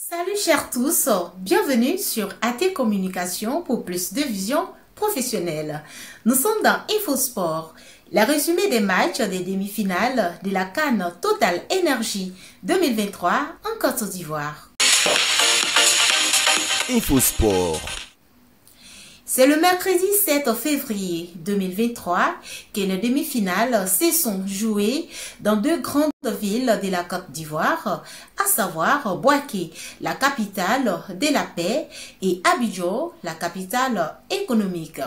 Salut chers tous, bienvenue sur AT Communication pour plus de vision professionnelle. Nous sommes dans InfoSport, le résumé des matchs des demi-finales de la CAN Total Energy 2023 en Côte d'Ivoire. InfoSport. C'est le mercredi 7 février 2023 que les demi-finales se sont jouées dans deux grandes villes de la Côte d'Ivoire, à savoir Bouaké, la capitale de la paix, et Abidjan, la capitale économique.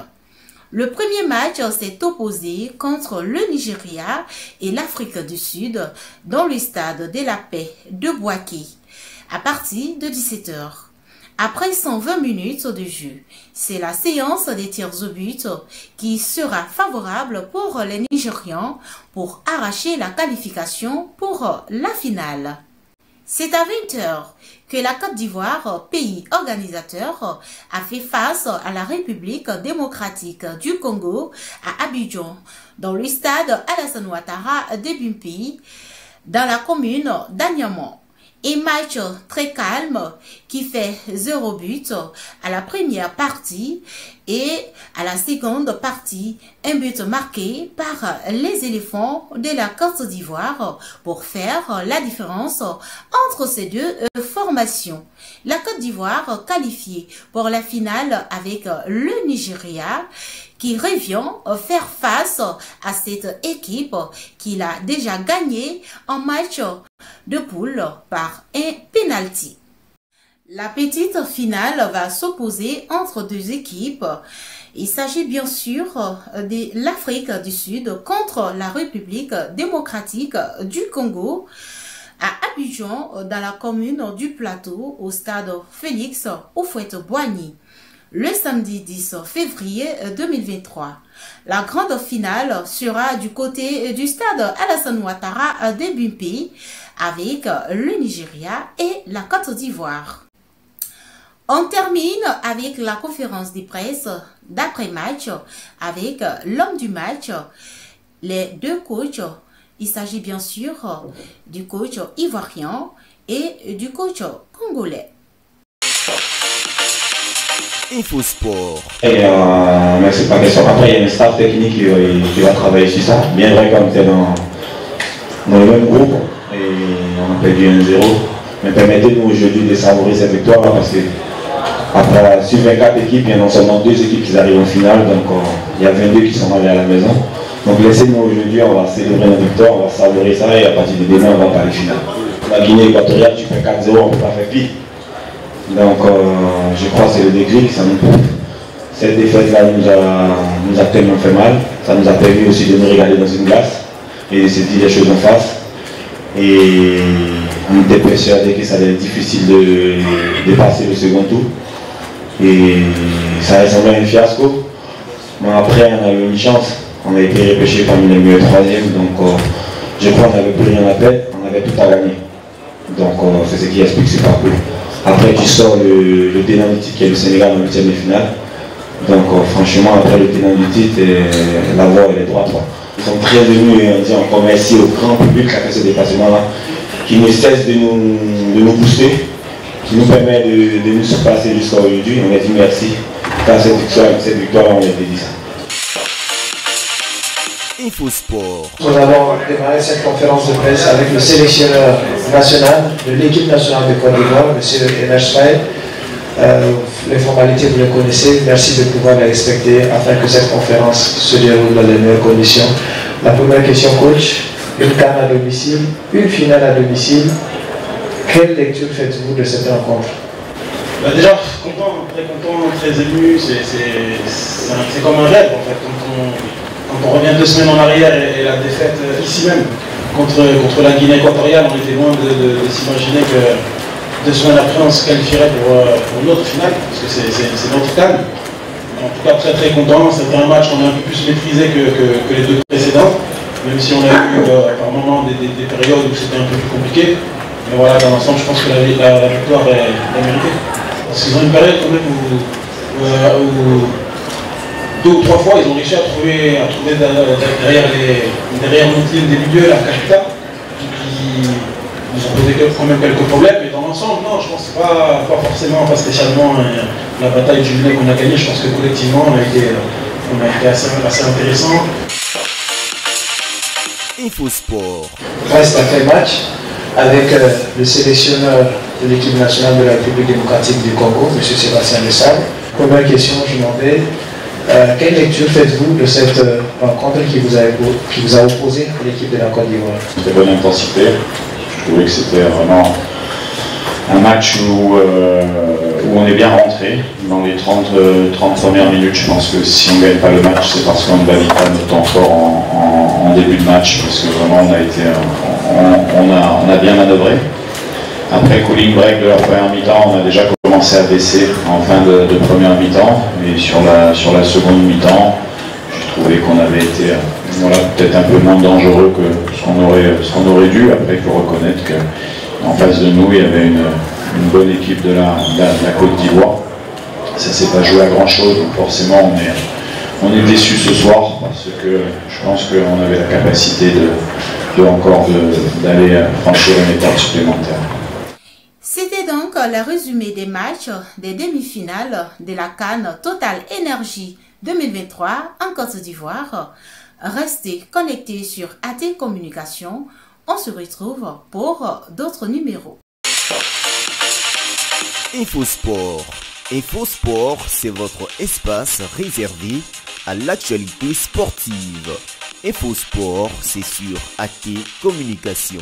Le premier match s'est opposé contre le Nigeria et l'Afrique du Sud dans le stade de la paix de Bouaké, à partir de 17 h. Après 120 minutes de jeu, c'est la séance des tirs au but qui sera favorable pour les Nigérians pour arracher la qualification pour la finale. C'est à 20 h que la Côte d'Ivoire, pays organisateur, a fait face à la République démocratique du Congo à Abidjan, dans le stade Alassane Ouattara de Bimpi, dans la commune d'Aniamon. Un match très calme qui fait 0 but à la première partie et à la seconde partie, un but marqué par les éléphants de la Côte d'Ivoire pour faire la différence entre ces deux formations. La Côte d'Ivoire qualifiée pour la finale avec le Nigeria qui revient faire face à cette équipe qu'il a déjà gagné en match de poule par un penalty. La petite finale va s'opposer entre deux équipes. Il s'agit bien sûr de l'Afrique du Sud contre la République démocratique du Congo à Abidjan, dans la commune du Plateau, au stade Félix Houphouët-Boigny, le samedi 10 février 2023. La grande finale sera du côté du stade Alassane Ouattara de Bimpi avec le Nigeria et la Côte d'Ivoire. On termine avec la conférence de presse d'après-match avec l'homme du match, les deux coachs. Il s'agit bien sûr du coach ivoirien et du coach congolais. InfoSport. Mais c'est pas question. Après, il y a une staff technique qui va travailler sur ça. Bien vrai, comme tu es dans le même groupe et on a perdu 1-0. Mais permettez-nous aujourd'hui de savourer cette victoire parce que après, sur 24 équipes, il y a non seulement 2 équipes qui arrivent en finale, donc il y a 22 qui sont allés à la maison. Donc laissez-nous aujourd'hui, on va célébrer notre victoire, on va savourer ça et à partir de demain, on va parler finale. La Guinée équatoriale, tu fais 4-0, on ne peut pas faire pire. Donc je crois que c'est le déclic, ça nous prouve. Cette défaite-là nous a tellement fait mal, ça nous a permis aussi de nous regarder dans une glace et de se dire les choses en face. Et on était persuadé que ça allait être difficile de passer le second tour. Et ça ressemblait à un fiasco. Mais après, on a eu une chance, on a été repêché parmi les meilleurs troisièmes, donc je crois qu'on n'avait plus rien à perdre, on avait tout à gagner. Donc c'est ce qui explique ce parcours. Après, tu sors le tenant du titre qui est le Sénégal en 8e de finale. Donc, franchement, après le tenant du titre, la voie elle est droite. Ils sont très venus et on dit encore merci au grand public qui a fait ce déplacement-là, qui ne cesse de nous booster, qui nous permet de nous surpasser jusqu'à aujourd'hui. On a dit merci. Car cette victoire, on a dit ça. InfoSport. Nous allons démarrer cette conférence de presse avec le sélectionneur national de l'équipe nationale de Côte d'Ivoire, M. Emerge Faye. Les formalités, vous les connaissez. Merci de pouvoir les respecter afin que cette conférence se déroule dans les meilleures conditions. La première question, coach. Une CAN à domicile, une finale à domicile. Quelle lecture faites-vous de cette rencontre? Déjà, content, très ému. C'est comme un rêve en fait. Quand on revient 2 semaines en arrière et la défaite ici même contre la Guinée équatoriale, on était loin de s'imaginer que 2 semaines après on se qualifierait pour notre finale, parce que c'est notre CAN. En tout cas très content, c'était un match qu'on a un peu plus maîtrisé que les 2 précédents, même si on a eu par moments des périodes où c'était un peu plus compliqué. Mais voilà, dans l'ensemble je pense que la victoire est méritée. Parce qu'ils ont une période quand même où 2 ou 3 fois, ils ont réussi à trouver derrière notre ligne des milieux, la capitale, qui nous ont posé quand même quelques problèmes, mais dans ensemble, non, je pense que pas forcément, pas spécialement la bataille du Lunel qu'on a gagné. Je pense que collectivement, on a été assez intéressant. InfoSport. Reste après match avec le sélectionneur de l'équipe nationale de la République démocratique du Congo, M. Sébastien Lessable. Première question, je demandais, quelle lecture faites-vous de cette rencontre qui vous a opposé à l'équipe de la Côte d'Ivoire? Très bonne intensité. Je trouvais que c'était vraiment un match où on est bien rentré. Dans les 30 premières minutes, je pense que si on ne gagne pas le match, c'est parce qu'on ne valide pas notre temps fort en début de match, parce que vraiment on a bien manœuvré. Après cooling break de la première mi-temps, on a déjà commencé à baisser en fin de première mi-temps, et sur la seconde mi-temps, j'ai trouvé qu'on avait été peut-être un peu moins dangereux que ce qu'on aurait dû. Après, il faut reconnaître qu'en face de nous, il y avait une bonne équipe de la Côte d'Ivoire. Ça ne s'est pas joué à grand-chose, donc forcément on est déçus ce soir, parce que je pense qu'on avait la capacité d'aller franchir une étape supplémentaire. C'était donc le résumé des matchs des demi-finales de la CAN Total Energy 2023 en Côte d'Ivoire. Restez connectés sur AT Communication. On se retrouve pour d'autres numéros. InfoSport. InfoSport, c'est votre espace réservé à l'actualité sportive. InfoSport, c'est sur AT Communication.